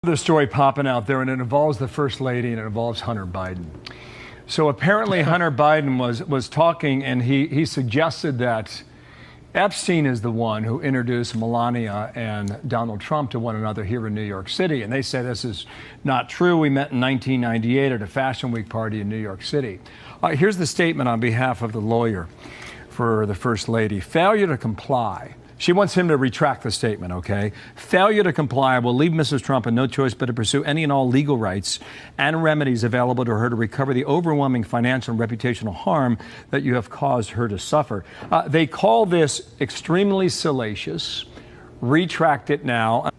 The story popping out there, and it involves the First Lady and it involves Hunter Biden. So apparently Hunter Biden was talking, and he suggested that Epstein is the one who introduced Melania and Donald Trump to one another here in New York City. And they say this is not true. We met in 1998 at a Fashion Week party in New York City. Here's the statement on behalf of the lawyer for the First Lady. Failure to comply. She wants him to retract the statement, okay? Failure to comply will leave Mrs. Trump in no choice but to pursue any and all legal rights and remedies available to her to recover the overwhelming financial and reputational harm that you have caused her to suffer. They call this extremely salacious. Retract it now.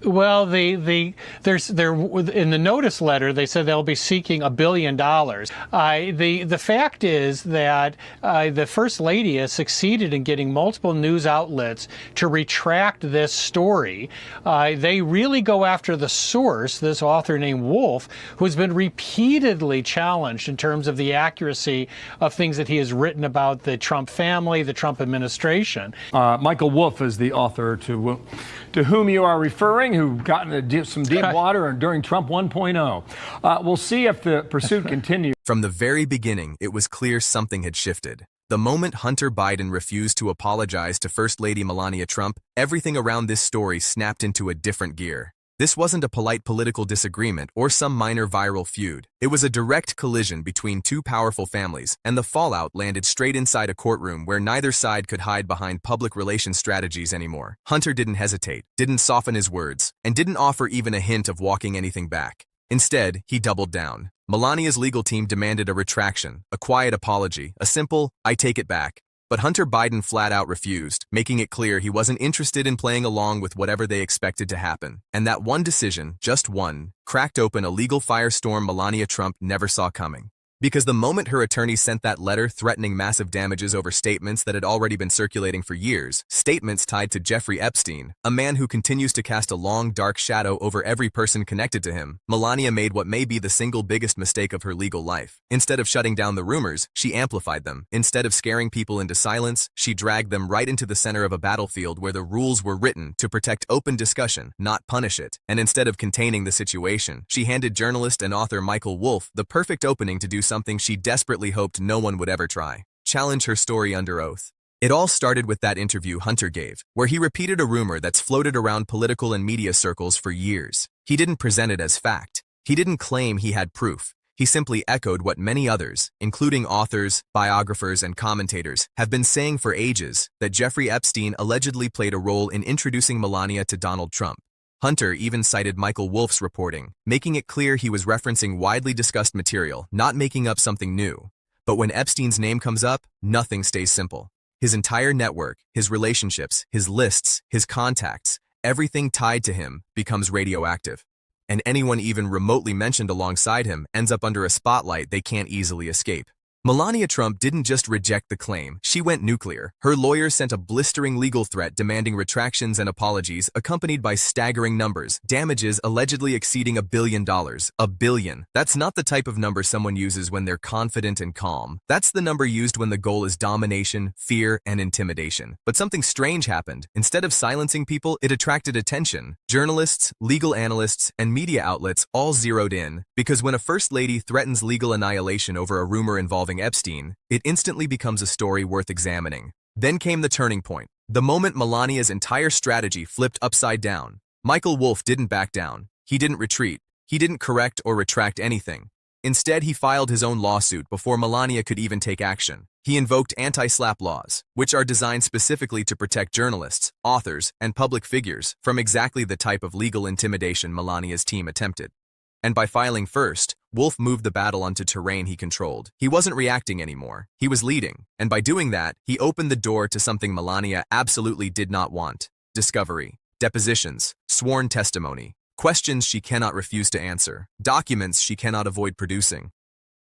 Well, there's in the notice letter they said they'll be seeking $1 billion. The fact is that the First Lady has succeeded in getting multiple news outlets to retract this story. They really go after the source, this author named Wolff, who's been repeatedly challenged in terms of the accuracy of things that he has written about the Trump family, the Trump administration. Michael Wolff is the author to whom you are referring, who got into some deep water during Trump 1.0. We'll see if the pursuit continues. From the very beginning, it was clear something had shifted. The moment Hunter Biden refused to apologize to First Lady Melania Trump, everything around this story snapped into a different gear. This wasn't a polite political disagreement or some minor viral feud. It was a direct collision between two powerful families, and the fallout landed straight inside a courtroom where neither side could hide behind public relations strategies anymore. Hunter didn't hesitate, didn't soften his words, and didn't offer even a hint of walking anything back. Instead, he doubled down. Melania's legal team demanded a retraction, a quiet apology, a simple, "I take it back." But Hunter Biden flat out refused, making it clear he wasn't interested in playing along with whatever they expected to happen. And that one decision, just one, cracked open a legal firestorm Melania Trump never saw coming. Because the moment her attorney sent that letter threatening massive damages over statements that had already been circulating for years, statements tied to Jeffrey Epstein, a man who continues to cast a long, dark shadow over every person connected to him, Melania made what may be the single biggest mistake of her legal life. Instead of shutting down the rumors, she amplified them. Instead of scaring people into silence, she dragged them right into the center of a battlefield where the rules were written to protect open discussion, not punish it. And instead of containing the situation, she handed journalist and author Michael Wolff the perfect opening to do something she desperately hoped no one would ever try: challenge her story under oath. It all started with that interview Hunter gave, where he repeated a rumor that's floated around political and media circles for years. He didn't present it as fact. He didn't claim he had proof. He simply echoed what many others, including authors, biographers, and commentators, have been saying for ages, that Jeffrey Epstein allegedly played a role in introducing Melania to Donald Trump. Hunter even cited Michael Wolff's reporting, making it clear he was referencing widely discussed material, not making up something new. But when Epstein's name comes up, nothing stays simple. His entire network, his relationships, his lists, his contacts, everything tied to him becomes radioactive. And anyone even remotely mentioned alongside him ends up under a spotlight they can't easily escape. Melania Trump didn't just reject the claim, she went nuclear. Her lawyers sent a blistering legal threat demanding retractions and apologies, accompanied by staggering numbers, damages allegedly exceeding $1 billion. $1 billion. That's not the type of number someone uses when they're confident and calm. That's the number used when the goal is domination, fear, and intimidation. But something strange happened. Instead of silencing people, it attracted attention. Journalists, legal analysts, and media outlets all zeroed in, because when a First Lady threatens legal annihilation over a rumor involving Epstein, it instantly becomes a story worth examining. Then came the turning point. The moment Melania's entire strategy flipped upside down. Michael Wolff didn't back down. He didn't retreat. He didn't correct or retract anything. Instead, he filed his own lawsuit before Melania could even take action. He invoked anti-SLAPP laws, which are designed specifically to protect journalists, authors, and public figures from exactly the type of legal intimidation Melania's team attempted. And by filing first, Wolff moved the battle onto terrain he controlled. He wasn't reacting anymore. He was leading. And by doing that, he opened the door to something Melania absolutely did not want: discovery, depositions, sworn testimony, questions she cannot refuse to answer, documents she cannot avoid producing.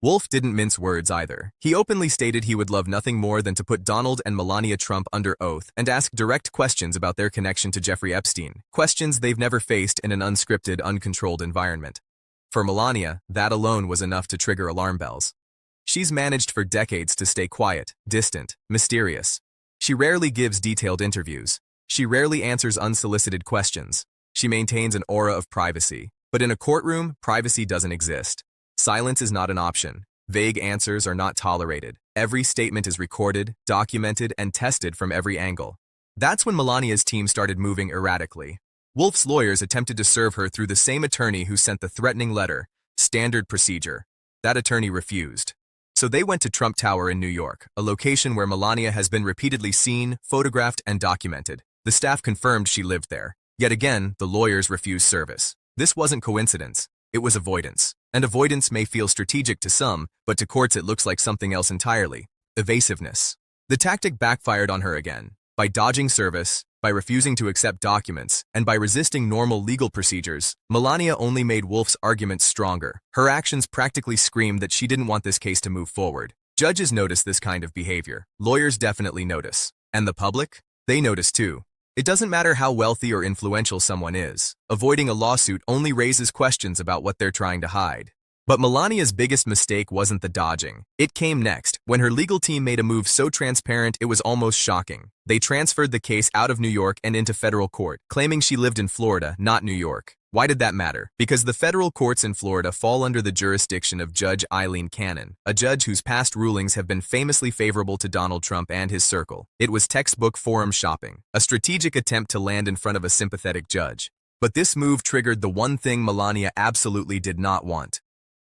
Wolff didn't mince words either. He openly stated he would love nothing more than to put Donald and Melania Trump under oath and ask direct questions about their connection to Jeffrey Epstein, questions they've never faced in an unscripted, uncontrolled environment. For Melania, that alone was enough to trigger alarm bells. She's managed for decades to stay quiet, distant, mysterious. She rarely gives detailed interviews. She rarely answers unsolicited questions. She maintains an aura of privacy. But in a courtroom, privacy doesn't exist. Silence is not an option. Vague answers are not tolerated. Every statement is recorded, documented, and tested from every angle. That's when Melania's team started moving erratically. Wolff's lawyers attempted to serve her through the same attorney who sent the threatening letter, standard procedure. That attorney refused. So they went to Trump Tower in New York, a location where Melania has been repeatedly seen, photographed, and documented. The staff confirmed she lived there. Yet again, the lawyers refused service. This wasn't coincidence. It was avoidance. And avoidance may feel strategic to some, but to courts it looks like something else entirely. Evasiveness. The tactic backfired on her again. By dodging service, by refusing to accept documents, and by resisting normal legal procedures, Melania only made Wolff's arguments stronger. Her actions practically screamed that she didn't want this case to move forward. Judges notice this kind of behavior. Lawyers definitely notice. And the public? They notice too. It doesn't matter how wealthy or influential someone is. Avoiding a lawsuit only raises questions about what they're trying to hide. But Melania's biggest mistake wasn't the dodging. It came next, when her legal team made a move so transparent it was almost shocking. They transferred the case out of New York and into federal court, claiming she lived in Florida, not New York. Why did that matter? Because the federal courts in Florida fall under the jurisdiction of Judge Eileen Cannon, a judge whose past rulings have been famously favorable to Donald Trump and his circle. It was textbook forum shopping, a strategic attempt to land in front of a sympathetic judge. But this move triggered the one thing Melania absolutely did not want.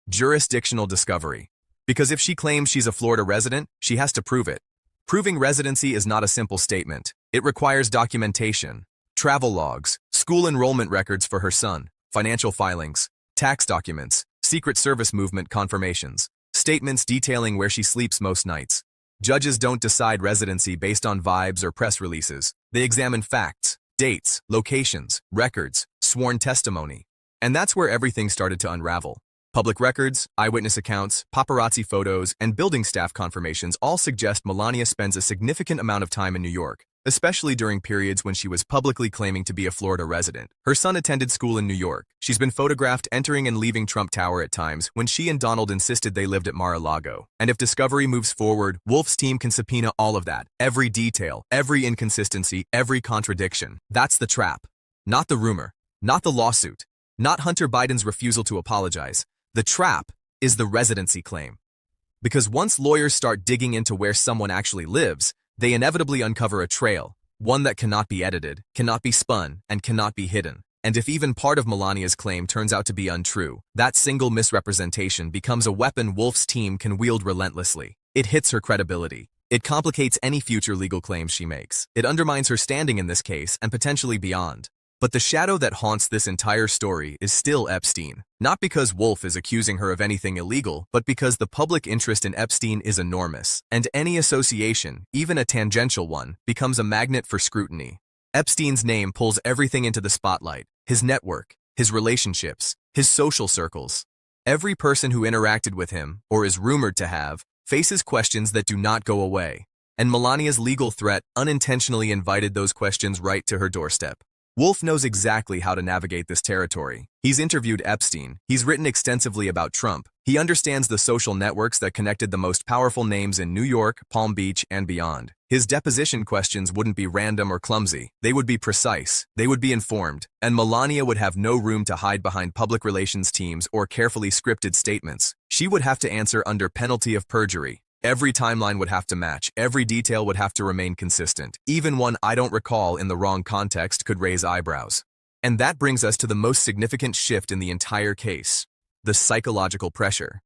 Jurisdictional discovery. Because if she claims she's a Florida resident, she has to prove it. Proving residency is not a simple statement. It requires documentation, travel logs, school enrollment records for her son, financial filings, tax documents, Secret Service movement confirmations, statements detailing where she sleeps most nights. Judges don't decide residency based on vibes or press releases. They examine facts, dates, locations, records, sworn testimony. And that's where everything started to unravel. Public records, eyewitness accounts, paparazzi photos, and building staff confirmations all suggest Melania spends a significant amount of time in New York, especially during periods when she was publicly claiming to be a Florida resident. Her son attended school in New York. She's been photographed entering and leaving Trump Tower at times when she and Donald insisted they lived at Mar-a-Lago. And if discovery moves forward, Wolff's team can subpoena all of that. Every detail, every inconsistency, every contradiction. That's the trap. Not the rumor. Not the lawsuit. Not Hunter Biden's refusal to apologize. The trap is the residency claim. Because once lawyers start digging into where someone actually lives, they inevitably uncover a trail, one that cannot be edited, cannot be spun, and cannot be hidden. And if even part of Melania's claim turns out to be untrue, that single misrepresentation becomes a weapon Wolff's team can wield relentlessly. It hits her credibility. It complicates any future legal claims she makes. It undermines her standing in this case and potentially beyond. But the shadow that haunts this entire story is still Epstein. Not because Wolff is accusing her of anything illegal, but because the public interest in Epstein is enormous, and any association, even a tangential one, becomes a magnet for scrutiny. Epstein's name pulls everything into the spotlight: his network, his relationships, his social circles. Every person who interacted with him, or is rumored to have, faces questions that do not go away. And Melania's legal threat unintentionally invited those questions right to her doorstep. Wolff knows exactly how to navigate this territory. He's interviewed Epstein. He's written extensively about Trump. He understands the social networks that connected the most powerful names in New York, Palm Beach, and beyond. His deposition questions wouldn't be random or clumsy. They would be precise. They would be informed. And Melania would have no room to hide behind public relations teams or carefully scripted statements. She would have to answer under penalty of perjury. Every timeline would have to match. Every detail would have to remain consistent. Even one "I don't recall" in the wrong context could raise eyebrows. And that brings us to the most significant shift in the entire case: the psychological pressure.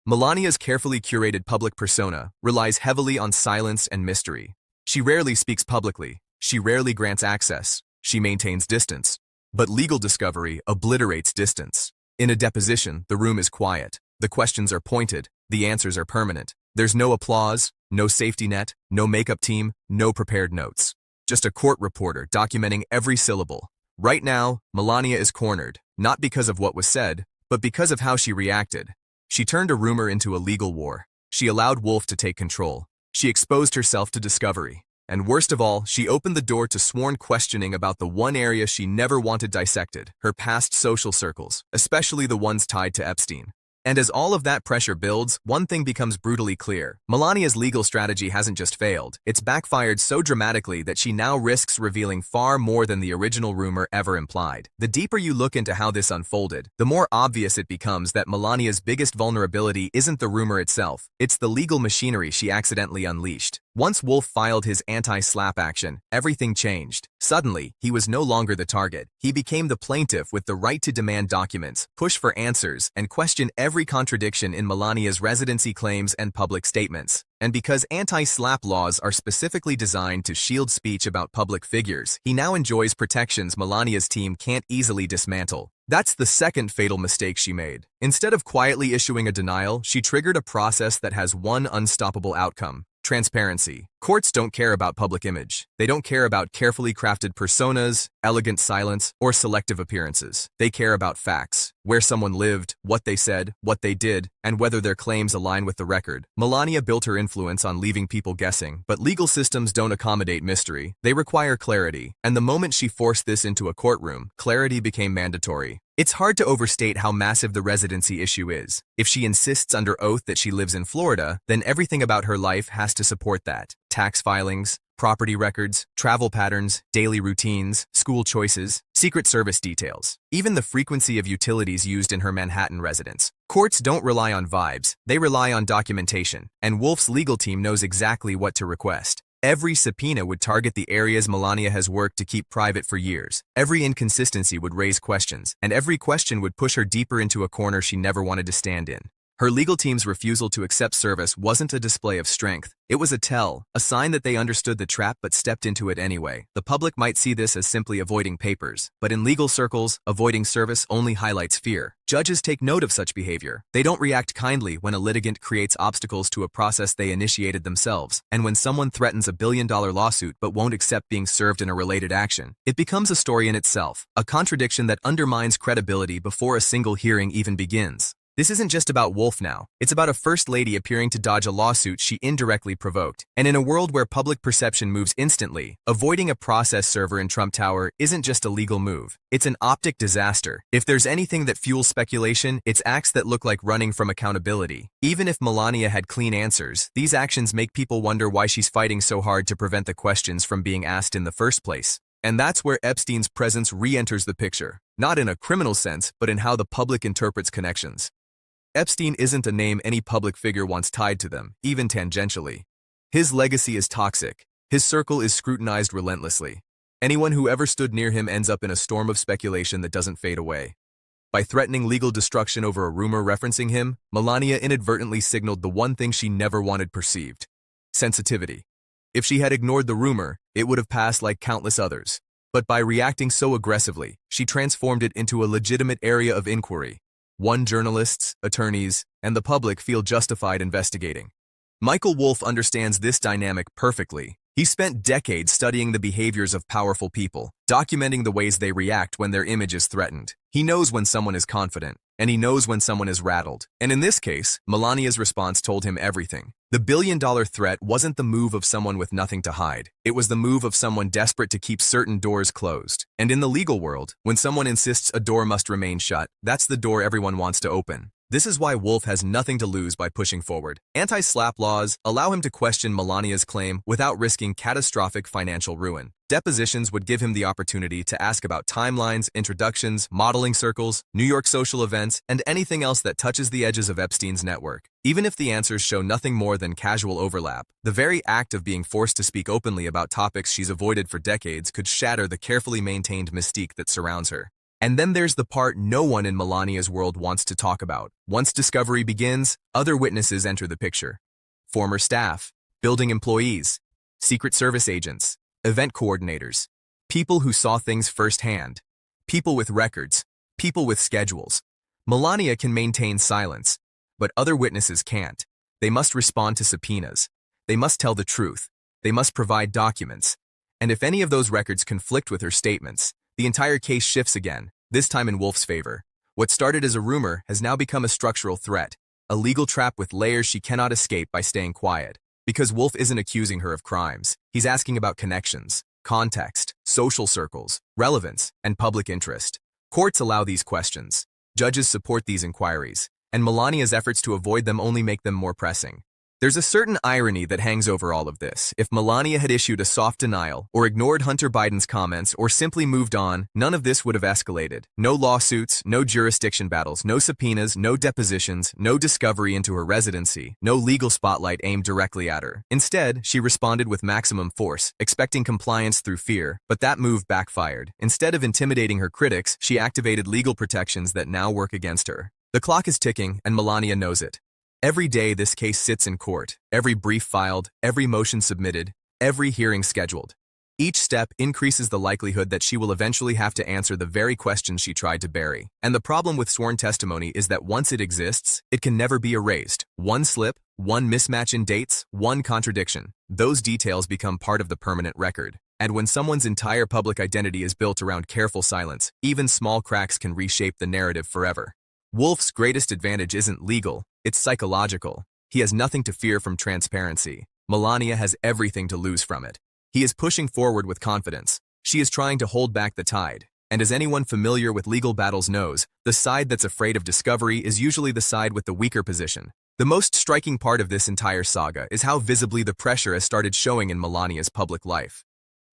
Melania's carefully curated public persona relies heavily on silence and mystery. She rarely speaks publicly. She rarely grants access. She maintains distance. But legal discovery obliterates distance. In a deposition, the room is quiet. The questions are pointed. The answers are permanent. There's no applause, no safety net, no makeup team, no prepared notes. Just a court reporter documenting every syllable. Right now, Melania is cornered, not because of what was said, but because of how she reacted. She turned a rumor into a legal war. She allowed Wolff to take control. She exposed herself to discovery. And worst of all, she opened the door to sworn questioning about the one area she never wanted dissected: her past social circles, especially the ones tied to Epstein. And as all of that pressure builds, one thing becomes brutally clear. Melania's legal strategy hasn't just failed, it's backfired so dramatically that she now risks revealing far more than the original rumor ever implied. The deeper you look into how this unfolded, the more obvious it becomes that Melania's biggest vulnerability isn't the rumor itself, it's the legal machinery she accidentally unleashed. Once Wolff filed his anti-SLAPP action, everything changed. Suddenly, he was no longer the target. He became the plaintiff with the right to demand documents, push for answers, and question every contradiction in Melania's residency claims and public statements. And because anti-SLAPP laws are specifically designed to shield speech about public figures, he now enjoys protections Melania's team can't easily dismantle. That's the second fatal mistake she made. Instead of quietly issuing a denial, she triggered a process that has one unstoppable outcome: transparency. Courts don't care about public image. They don't care about carefully crafted personas, elegant silence, or selective appearances. They care about facts: where someone lived, what they said, what they did, and whether their claims align with the record. Melania built her influence on leaving people guessing, but legal systems don't accommodate mystery. They require clarity. And the moment she forced this into a courtroom, clarity became mandatory. It's hard to overstate how massive the residency issue is. If she insists under oath that she lives in Florida, then everything about her life has to support that. Tax filings, property records, travel patterns, daily routines, school choices, Secret Service details, even the frequency of utilities used in her Manhattan residence. Courts don't rely on vibes, they rely on documentation, and Wolff's legal team knows exactly what to request. Every subpoena would target the areas Melania has worked to keep private for years. Every inconsistency would raise questions, and every question would push her deeper into a corner she never wanted to stand in. Her legal team's refusal to accept service wasn't a display of strength. It was a tell, a sign that they understood the trap but stepped into it anyway. The public might see this as simply avoiding papers, but in legal circles, avoiding service only highlights fear. Judges take note of such behavior. They don't react kindly when a litigant creates obstacles to a process they initiated themselves, and when someone threatens $1 billion lawsuit but won't accept being served in a related action. It becomes a story in itself, a contradiction that undermines credibility before a single hearing even begins. This isn't just about Wolff now. It's about a first lady appearing to dodge a lawsuit she indirectly provoked. And in a world where public perception moves instantly, avoiding a process server in Trump Tower isn't just a legal move. It's an optic disaster. If there's anything that fuels speculation, it's acts that look like running from accountability. Even if Melania had clean answers, these actions make people wonder why she's fighting so hard to prevent the questions from being asked in the first place. And that's where Epstein's presence re-enters the picture. Not in a criminal sense, but in how the public interprets connections. Epstein isn't a name any public figure wants tied to them, even tangentially. His legacy is toxic. His circle is scrutinized relentlessly. Anyone who ever stood near him ends up in a storm of speculation that doesn't fade away. By threatening legal destruction over a rumor referencing him, Melania inadvertently signaled the one thing she never wanted perceived: sensitivity. If she had ignored the rumor, it would have passed like countless others. But by reacting so aggressively, she transformed it into a legitimate area of inquiry. One journalists, attorneys, and the public feel justified investigating. Michael Wolff understands this dynamic perfectly. He spent decades studying the behaviors of powerful people, documenting the ways they react when their image is threatened. He knows when someone is confident, and he knows when someone is rattled. And in this case, Melania's response told him everything. The billion-dollar threat wasn't the move of someone with nothing to hide. It was the move of someone desperate to keep certain doors closed. And in the legal world, when someone insists a door must remain shut, that's the door everyone wants to open. This is why Wolff has nothing to lose by pushing forward. Anti-SLAPP laws allow him to question Melania's claim without risking catastrophic financial ruin. Depositions would give him the opportunity to ask about timelines, introductions, modeling circles, New York social events, and anything else that touches the edges of Epstein's network. Even if the answers show nothing more than casual overlap, the very act of being forced to speak openly about topics she's avoided for decades could shatter the carefully maintained mystique that surrounds her. And then there's the part no one in Melania's world wants to talk about. Once discovery begins, other witnesses enter the picture. Former staff, building employees, Secret Service agents, event coordinators, people who saw things firsthand, people with records, people with schedules. Melania can maintain silence, but other witnesses can't. They must respond to subpoenas. They must tell the truth. They must provide documents. And if any of those records conflict with her statements, the entire case shifts again, this time in Wolff's favor. What started as a rumor has now become a structural threat, a legal trap with layers she cannot escape by staying quiet. Because Wolff isn't accusing her of crimes. He's asking about connections, context, social circles, relevance, and public interest. Courts allow these questions. Judges support these inquiries. and Melania's efforts to avoid them only make them more pressing. There's a certain irony that hangs over all of this. If Melania had issued a soft denial, or ignored Hunter Biden's comments, or simply moved on, none of this would have escalated. No lawsuits, no jurisdiction battles, no subpoenas, no depositions, no discovery into her residency, no legal spotlight aimed directly at her. Instead, she responded with maximum force, expecting compliance through fear, but that move backfired. Instead of intimidating her critics, she activated legal protections that now work against her. The clock is ticking, and Melania knows it. Every day this case sits in court, every brief filed, every motion submitted, every hearing scheduled. Each step increases the likelihood that she will eventually have to answer the very questions she tried to bury. And the problem with sworn testimony is that once it exists, it can never be erased. One slip, one mismatch in dates, one contradiction. Those details become part of the permanent record. And when someone's entire public identity is built around careful silence, even small cracks can reshape the narrative forever. Wolff's greatest advantage isn't legal, it's psychological. He has nothing to fear from transparency. Melania has everything to lose from it. He is pushing forward with confidence. She is trying to hold back the tide. And as anyone familiar with legal battles knows, the side that's afraid of discovery is usually the side with the weaker position. The most striking part of this entire saga is how visibly the pressure has started showing in Melania's public life.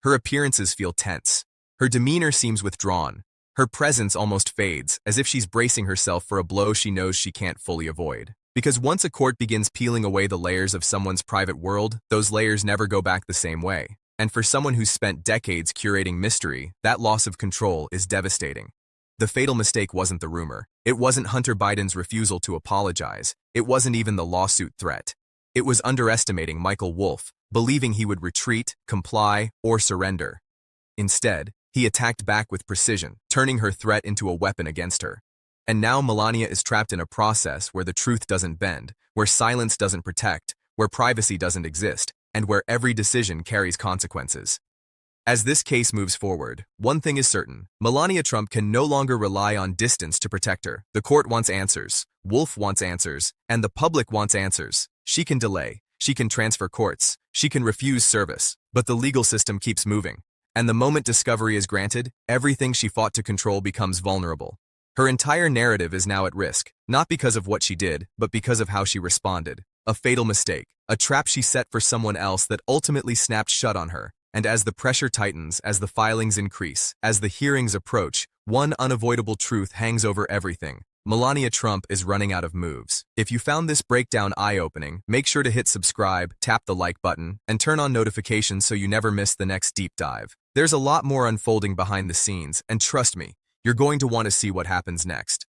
Her appearances feel tense. Her demeanor seems withdrawn. Her presence almost fades, as if she's bracing herself for a blow she knows she can't fully avoid. Because once a court begins peeling away the layers of someone's private world, those layers never go back the same way. And for someone who's spent decades curating mystery, that loss of control is devastating. The fatal mistake wasn't the rumor. It wasn't Hunter Biden's refusal to apologize. It wasn't even the lawsuit threat. It was underestimating Michael Wolff, believing he would retreat, comply, or surrender. Instead, he attacked back with precision, turning her threat into a weapon against her. And now Melania is trapped in a process where the truth doesn't bend, where silence doesn't protect, where privacy doesn't exist, and where every decision carries consequences. As this case moves forward, one thing is certain: Melania Trump can no longer rely on distance to protect her. The court wants answers, Wolff wants answers, and the public wants answers. She can delay, she can transfer courts, she can refuse service, but the legal system keeps moving. And the moment discovery is granted, everything she fought to control becomes vulnerable. Her entire narrative is now at risk, not because of what she did, but because of how she responded. A fatal mistake, a trap she set for someone else that ultimately snapped shut on her. And as the pressure tightens, as the filings increase, as the hearings approach, one unavoidable truth hangs over everything. Melania Trump is running out of moves. If you found this breakdown eye-opening, make sure to hit subscribe, tap the like button, and turn on notifications so you never miss the next deep dive. There's a lot more unfolding behind the scenes, and trust me, you're going to want to see what happens next.